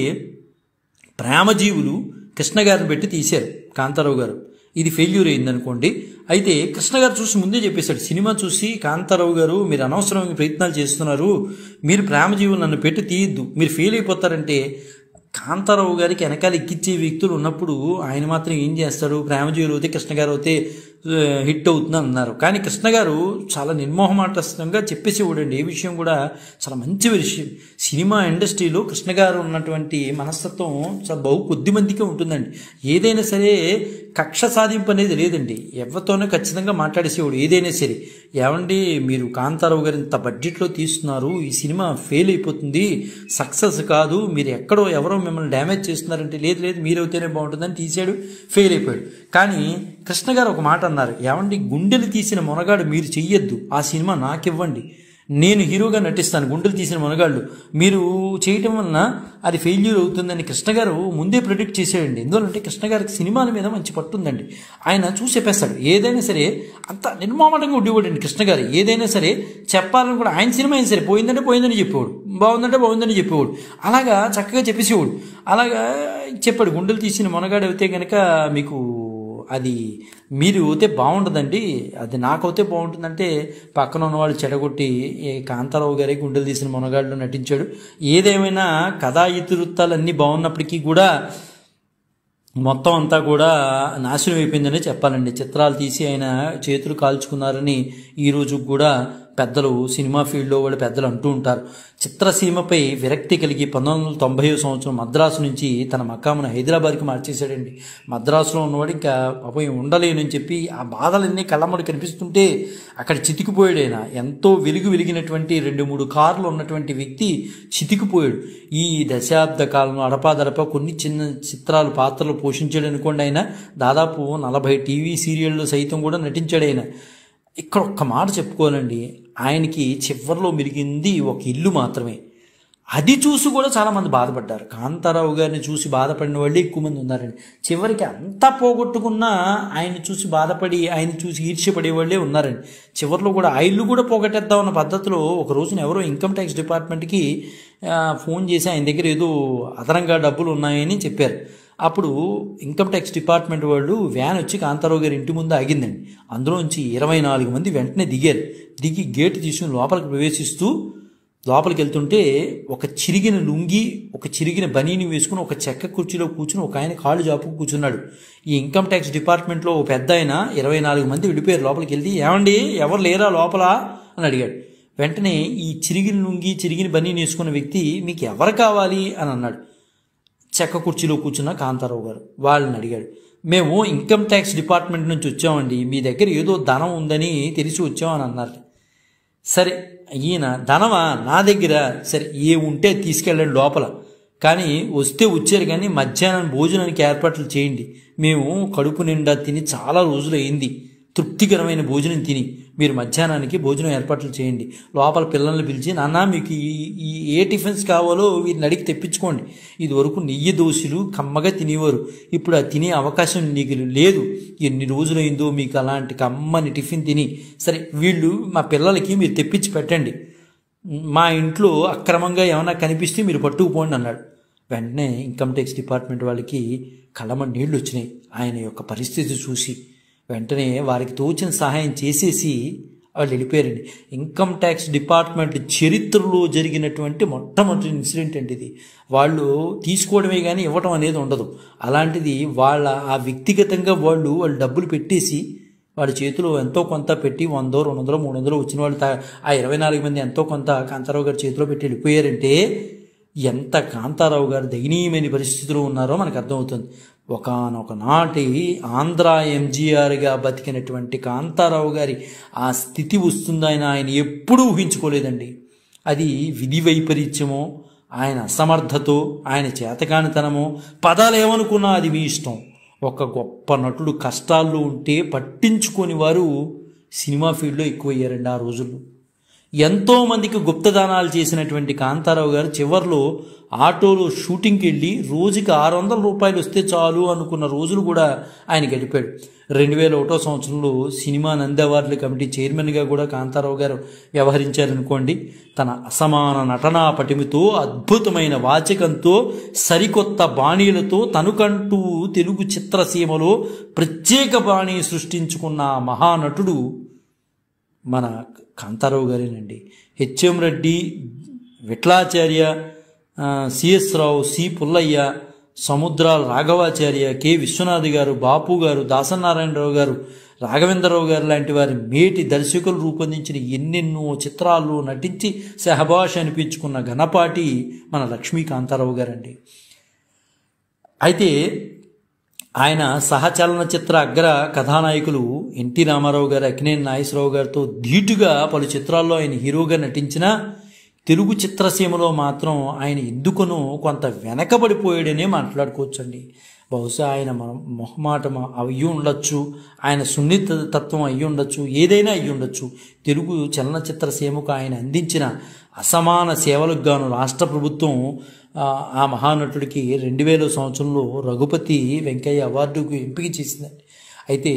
ప్రేమజీవులు కృష్ణ గారిని పెట్టి తీశారు కాంతారావు గారు, ఇది ఫెయిల్యూర్ అయిందనుకోండి. అయితే కృష్ణ గారు చూసి ముందే చెప్పేశాడు, సినిమా చూసి కాంతారావు గారు మీరు అనవసరమైన ప్రయత్నాలు చేస్తున్నారు, మీరు ప్రేమజీవులు నన్ను పెట్టి తీయద్దు, మీరు ఫెయిల్ అయిపోతారంటే కాంతారావు గారికి వెనకాల ఎక్కిచ్చే వ్యక్తులు ఉన్నప్పుడు ఆయన మాత్రం ఏం చేస్తాడు, ప్రేమజీవులు అయితే కృష్ణ గారు అయితే హిట్ అవుతుంది అన్నారు. కానీ కృష్ణ గారు చాలా నిర్మోహమాటంగా చెప్పేసేవాడండి. ఏ విషయం కూడా చాలా మంచి విషయం. సినిమా ఇండస్ట్రీలో కృష్ణ గారు ఉన్నటువంటి మనస్తత్వం చాలా బహు కొద్ది మందికే ఉంటుందండి. ఏదైనా సరే కక్ష సాధింపు అనేది లేదండి, ఎవరితోనో ఖచ్చితంగా మాట్లాడేసేవాడు. ఏదైనా సరే, ఏమండి మీరు కాంతారావు గారు ఇంత బడ్జెట్లో తీస్తున్నారు, ఈ సినిమా ఫెయిల్ అయిపోతుంది, సక్సెస్ కాదు, మీరు ఎక్కడో ఎవరో మిమ్మల్ని డ్యామేజ్ చేస్తున్నారంటే, లేదు మీరైతేనే బాగుంటుందని తీసాడు, ఫెయిల్ అయిపోయాడు. కానీ కృష్ణ గారు ఒక మాట అన్నారు, ఏమండి గుండెలు తీసిన మొనగాడు మీరు చెయ్యొద్దు, ఆ సినిమా నాకివ్వండి, నేను హీరోగా నటిస్తాను, గుండెలు తీసిన మొనగాళ్ళు మీరు చేయటం వలన అది ఫెయిల్యూర్ అవుతుందని కృష్ణ గారు ముందే ప్రిడిక్ట్ చేశాడండి. ఎందువల్లంటే కృష్ణ గారికి సినిమాల మీద మంచి పట్టుందండి. ఆయన చూసి చెప్పేస్తాడు, ఏదైనా సరే అంత నిర్మామంగా ఉండేవాడండి కృష్ణ గారు. ఏదైనా సరే చెప్పాలని కూడా ఆయన సినిమా అయినా సరే పోయిందంటే పోయిందని చెప్పేవాడు, బాగుందంటే బాగుందని చెప్పేవాడు, అలాగా చక్కగా చెప్పేసేవాడు. అలాగా చెప్పాడు, గుండెలు తీసిన మొనగాడు అయితే కనుక మీకు అది మీరు అయితే బాగుంటుందండి, అది నాకైతే బాగుంటుందంటే పక్కన ఉన్నవాళ్ళు చెడగొట్టి కాంతారావు గారి గుండెలు తీసిన మొనగాళ్ళు నటించాడు. ఏదేమైనా కథా ఇతివృత్తాలు అన్నీ బాగున్నప్పటికీ కూడా మొత్తం అంతా కూడా నాశనం అయిపోయిందనే చెప్పాలండి. చిత్రాలు తీసి ఆయన చేతులు కాల్చుకున్నారని ఈరోజు కూడా పెద్దలు, సినిమా ఫీల్డ్లో వాళ్ళు పెద్దలు అంటూ ఉంటారు. చిత్రసీమపై విరక్తి కలిగి 1990 సంవత్సరం మద్రాసు నుంచి తన మకామును హైదరాబాద్కి మార్చేశాడండి. మద్రాసులో ఉన్నవాడు ఇంకా పాపం ఉండలేనని చెప్పి ఆ బాధలన్నీ కళ్ళమ్మడి కనిపిస్తుంటే అక్కడ చితికిపోయాడు. ఆయన ఎంతో వెలిగినటువంటి 2-3 కార్లు ఉన్నటువంటి వ్యక్తి చితికిపోయాడు. ఈ దశాబ్ద కాలంలో అడపాదడప కొన్ని చిన్న చిత్రాలు పాత్రలు పోషించాడు అనుకోండి. ఆయన దాదాపు 40 టీవీ సీరియళ్ళు సైతం కూడా నటించాడు. ఆయన ఇక్కడ ఒక్క మాట చెప్పుకోవాలండి, ఆయనకి చివరిలో మిగిలింది ఒక ఇల్లు మాత్రమే. అది చూసి కూడా చాలామంది బాధపడ్డారు. కాంతారావు గారిని చూసి బాధపడిన వాళ్ళే ఎక్కువ మంది ఉన్నారండి. చివరికి అంతా పోగొట్టుకున్నా ఆయన చూసి బాధపడి, ఆయన చూసి ఈర్ష్యపడే వాళ్ళే ఉన్నారండి. చివరిలో కూడా ఆ ఇల్లు కూడా పోగొట్టేద్దామన్న పద్ధతిలో ఒక రోజున ఎవరో ఇన్కమ్ ట్యాక్స్ డిపార్ట్మెంట్కి ఫోన్ చేసి ఆయన దగ్గర ఏదో అదనంగా డబ్బులు ఉన్నాయని చెప్పారు. అప్పుడు ఇన్కమ్ ట్యాక్స్ డిపార్ట్మెంట్ వాళ్ళు వ్యాన్ వచ్చి కాంతారావు గారి ఇంటి ముందు ఆగిందండి. అందులోంచి 24 మంది వెంటనే దిగారు. దిగి గేటు తీసుకుని లోపలికి ప్రవేశిస్తూ లోపలికి వెళ్తుంటే ఒక చిరిగిన లుంగి, ఒక చిరిగిన బనీని వేసుకుని ఒక చెక్క కుర్చీలో కూర్చుని ఒక ఆయన కాళ్ళు జాపుకు కూర్చున్నాడు. ఈ ఇన్కమ్ ట్యాక్స్ డిపార్ట్మెంట్లో ఒక పెద్ద ఆయన 24 మంది విడిపోయారు. లోపలికి వెళ్ళి, ఏమండి ఎవరు లేరా లోపల అని అడిగాడు. వెంటనే ఈ చిరిగిన లుంగి చిరిగిన బనీన్ వేసుకున్న వ్యక్తి మీకు ఎవరు కావాలి అని అన్నాడు. చెక్క కుర్చీలో కూర్చున్న కాంతారావు గారు వాళ్ళని అడిగాడు. మేము ఇన్కమ్ ట్యాక్స్ డిపార్ట్మెంట్ నుంచి వచ్చామండి, మీ దగ్గర ఏదో ధనం ఉందని తెలిసి వచ్చామని అన్నారు. సరే ఈయన ధనమా నా దగ్గర, సరే ఏ ఉంటే తీసుకెళ్ళండి లోపల, కానీ వస్తే వచ్చారు కానీ మధ్యాహ్నం భోజనానికి ఏర్పాట్లు చేయండి, మేము కడుపు నిండా తిని చాలా రోజులు అయింది, తృప్తికరమైన భోజనం తిని మీరు మధ్యాహ్నానికి భోజనం ఏర్పాట్లు చేయండి. లోపల పిల్లల్ని పిలిచి నాన్న మీకు ఈ ఏ టిఫిన్స్ కావాలో వీరిని అడిగి తెప్పించుకోండి, ఇది వరకు నెయ్యి దోశలు కమ్మగా తినేవారు, ఇప్పుడు ఆ తినే అవకాశం నీకు లేదు, ఎన్ని రోజులైందో మీకు అలాంటి కమ్మని టిఫిన్ తిని, సరే వీళ్ళు మా పిల్లలకి మీరు తెప్పించి పెట్టండి, మా ఇంట్లో అక్రమంగా ఏమైనా కనిపిస్తే మీరు పట్టుకుపోండి అన్నాడు. వెంటనే ఇన్కమ్ ట్యాక్స్ డిపార్ట్మెంట్ వాళ్ళకి కళ్ళమ నీళ్లు వచ్చినాయి ఆయన యొక్క పరిస్థితి చూసి. వెంటనే వారికి తోచిన సహాయం చేసేసి వాళ్ళు వెళ్ళిపోయారండి. ఇన్కమ్ ట్యాక్స్ డిపార్ట్మెంట్ చరిత్రలో జరిగినటువంటి మొట్టమొదటి ఇన్సిడెంట్ అండి ఇది. వాళ్ళు తీసుకోవడమే కానీ ఇవ్వడం అనేది ఉండదు. అలాంటిది వాళ్ళ ఆ వ్యక్తిగతంగా వాళ్ళు డబ్బులు పెట్టేసి వాళ్ళ చేతిలో ఎంతో కొంత పెట్టి 100, 200, 300 వచ్చిన వాళ్ళు ఆ 24 మంది ఎంతో కొంత కాంతారావు గారి చేతిలో పెట్టి వెళ్ళిపోయారంటే ఎంత కాంతారావు గారు దయనీయమైన పరిస్థితిలో ఉన్నారో మనకు అర్థమవుతుంది. ఒకానొక నాటి ఆంధ్ర ఎంజీఆర్గా బతికినటువంటి కాంతారావు గారి ఆ స్థితి వస్తుందని ఆయన ఎప్పుడూ ఊహించుకోలేదండి. అది విధి వైపరీత్యమో, ఆయన అసమర్థతో, ఆయన చేతకానితనమో, పదాలు ఏమనుకున్నా అది మీ ఇష్టం. ఒక గొప్ప నటుడు కష్టాల్లో ఉంటే పట్టించుకొని వారు సినిమా ఫీల్డ్లో ఎక్కువయ్యారండి ఆ రోజుల్లో. ఎంతోమందికి గుప్తదానాలు చేసినటువంటి కాంతారావు గారు చివరిలో ఆటోలో షూటింగ్కి వెళ్ళి రోజుకి 600 రూపాయలు వస్తే చాలు అనుకున్న రోజులు కూడా ఆయన గడిపాడు. 2001 సంవత్సరంలో సినిమా నంది అవార్డుల కమిటీ చైర్మన్గా కూడా కాంతారావు గారు వ్యవహరించారనుకోండి. తన అసమాన నటనా పటిమతో, అద్భుతమైన వాచకంతో, సరికొత్త బాణీలతో తనకంటూ తెలుగు చిత్రసీమలో ప్రత్యేక బాణీ సృష్టించుకున్న మహానటుడు మన కాంతారావు గారేనండి. హెచ్ఎం రెడ్డి, విఠలాచార్య, సిఎస్ రావు, సి పుల్లయ్య, సముద్రాల రాఘవాచార్య, కె విశ్వనాథ్ గారు, బాపు గారు, దాసనారాయణరావు గారు, రాఘవేంద్రరావు గారు లాంటి వారి మేటి దర్శకులు రూపొందించిన ఎన్నెన్నో చిత్రాల్లో నటించి సహభాష అనిపించుకున్న ఘనపాటి మన లక్ష్మీ కాంతారావు గారండి. అయితే ఆయన సహచలనచిత్ర అగ్ర కథానాయకులు ఎన్టీ రామారావు గారు, అక్కినేని నాగేశ్వరరావు గారితో ధీటుగా పలు చిత్రాల్లో ఆయన హీరోగా నటించిన తెలుగు చిత్రసీమలో మాత్రం ఆయన ఎందుకునో కొంత వెనకబడిపోయాడనే మాట్లాడుకోవచ్చండి. బహుశా ఆయన మొహమాటం అయ్యి ఉండొచ్చు, ఆయన సున్నిత తత్వం అయ్యి ఉండొచ్చు, ఏదైనా అయ్యి ఉండొచ్చు. తెలుగు చలనచిత్ర సీమకు ఆయన అందించిన అసమాన సేవలకు గాను రాష్ట్ర ప్రభుత్వం ఆ మహానటుడికి 2000 సంవత్సరంలో రఘుపతి వెంకయ్య అవార్డుకు ఎంపిక చేసిందండి. అయితే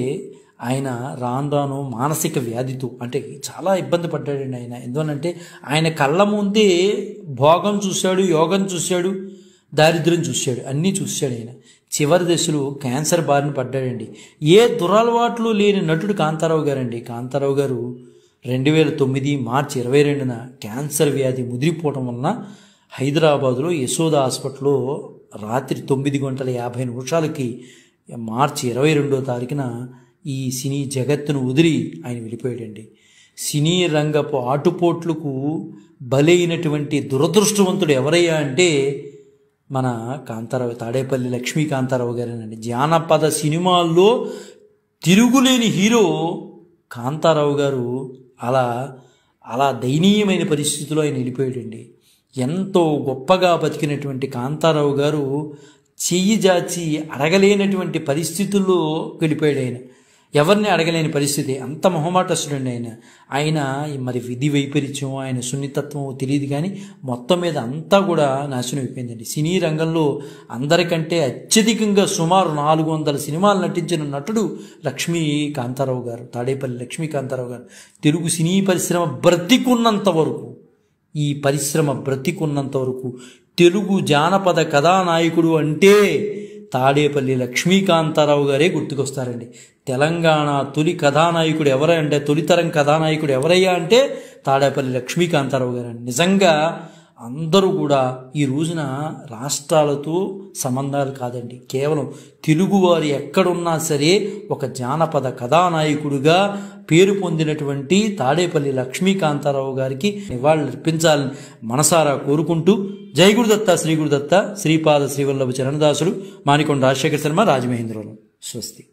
ఆయన రాను మానసిక వ్యాధితో అంటే చాలా ఇబ్బంది పడ్డాడండి ఆయన. ఎందువనంటే ఆయన కళ్ళ ముందే భోగం చూశాడు, యోగం చూశాడు, దారిద్ర్యం చూశాడు, అన్నీ చూశాడు. ఆయన చివరి దశలో క్యాన్సర్ బారిన పడ్డాడండి. ఏ దురలవాట్లు లేని నటుడు కాంతారావు గారండి. కాంతారావు గారు 2009 మార్చి 22న క్యాన్సర్ వ్యాధి ముదిరిపోవటం వలన హైదరాబాదులో యశోద హాస్పిటల్లో రాత్రి 9:50 మార్చి 22వ తారీఖున ఈ సినీ జగత్తును వదిలి ఆయన వెళ్ళిపోయాడండి. సినీ రంగపు ఆటుపోట్లకు బలైనటువంటి దురదృష్టవంతుడు ఎవరయ్యా అంటే మన కాంతారావు, తాడేపల్లి లక్ష్మీ కాంతారావు గారేనండి. జానపద సినిమాల్లో తిరుగులేని హీరో కాంతారావు గారు అలా దయనీయమైన పరిస్థితిలో ఆయన వెళ్ళిపోయాడండి. ఎంతో గొప్పగా బతికినటువంటి కాంతారావు గారు చెయ్యి జాచి అడగలేనటువంటి పరిస్థితుల్లో వెళ్ళిపోయాడు. ఆయన ఎవరిని అడగలేని పరిస్థితి, అంత మొహమాటస్తుడండి ఆయన. మరి విధి వైపరీత్యం, ఆయన సున్నితత్వం తెలియదు కానీ మొత్తం మీద అంతా కూడా నాశనం అయిపోయిందండి. సినీ రంగంలో అందరికంటే అత్యధికంగా సుమారు 400 సినిమాలు నటించిన నటుడు లక్ష్మీ కాంతారావు గారు, తాడేపల్లి లక్ష్మీ కాంతారావు గారు. తెలుగు సినీ పరిశ్రమ బ్రతికున్నంత వరకు, ఈ పరిశ్రమ బ్రతికున్నంత వరకు తెలుగు జానపద కథానాయకుడు అంటే తాడేపల్లి లక్ష్మీకాంతారావు గారే గుర్తుకొస్తారండి. తెలంగాణ తొలి కథానాయకుడు ఎవరంటే, తొలితరం కథానాయకుడు ఎవరయ్యా అంటే తాడేపల్లి లక్ష్మీకాంతారావు గారండి. నిజంగా అందరూ కూడా ఈ రోజున రాష్ట్రాలతో సంబంధాలు కాదండి, కేవలం తెలుగువారు ఎక్కడున్నా సరే ఒక జానపద కథానాయకుడిగా పేరు పొందినటువంటి తాడేపల్లి లక్ష్మీకాంతారావు గారికి నివాళులర్పించాలని మనసారా కోరుకుంటూ జై గురుదత్త శ్రీ గురుదత్త శ్రీపాద శ్రీవల్లభ చరణదాసులు మానికొండ రాజశేఖర శర్మ రాజమహేంద్రవరం. స్వస్తి.